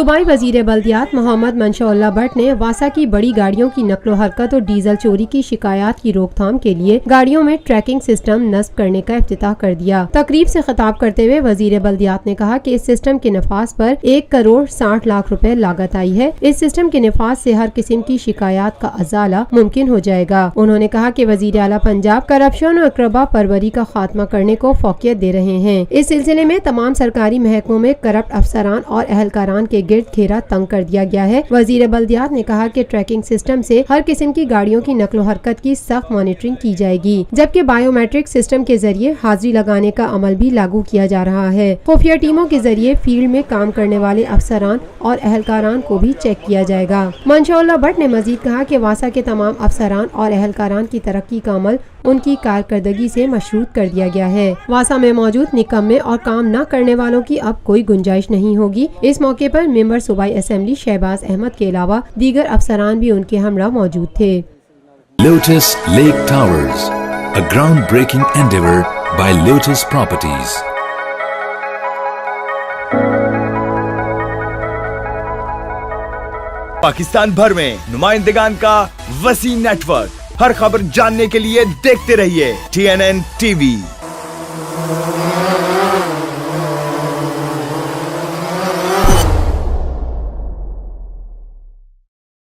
सूबाई वजीर बल्दियात मोहम्मद मंशा भट्ट ने वासा की बड़ी गाड़ियों की नकलो हरकत और डीजल चोरी की शिकायत की रोकथाम के लिए गाड़ियों में ट्रैकिंग सिस्टम नस्ब करने का इफ्तिताह कर दिया। तकरीब से खिताब करते हुए वजीर बल्दियात ने कहा कि इस सिस्टम के नफाज पर 1 करोड़ 60 लाख रुपए लागत आई है। इस सिस्टम के नफाज से हर किस्म की शिकायत का अजाला मुमकिन हो जाएगा। उन्होंने कहा कि वजीर आला पंजाब करप्शन और अकरबा परवरी का खात्मा करने को फोकियत दे रहे हैं। इस सिलसिले में तमाम सरकारी महकमों में करप्ट अफसरान और अहलकारान के गिर्द घेरा तंग कर दिया गया है। वजीर बल्दियात ने कहा कि ट्रैकिंग सिस्टम से हर किस्म की गाड़ियों की नकलो हरकत की सख्त मॉनिटरिंग की जाएगी, जबकि बायोमेट्रिक सिस्टम के जरिए हाजिरी लगाने का अमल भी लागू किया जा रहा है। खुफिया टीमों के जरिए फील्ड में काम करने वाले अफसरान और अहलकारान को भी चेक किया जाएगा। मंशा भट्ट ने मजीद कहा कि वासा के तमाम अफसरान और अहलकारान की तरक्की का अमल उनकी कारकर्दगी से मशरूत कर दिया गया है। वासा में मौजूद निकम्मे और काम न करने वालों की अब कोई गुंजाइश नहीं होगी। इस मौके पर मेंबर सूबाई असेंबली शहबाज अहमद के अलावा दीगर अफसरान भी उनके हमरा मौजूद थे। Lotus lake towers, a groundbreaking endeavor by Lotus Properties. Pakistan भर में नुमाइंदगान का वसी नेटवर्क, हर खबर जानने के लिए देखते रहिए TNN TV।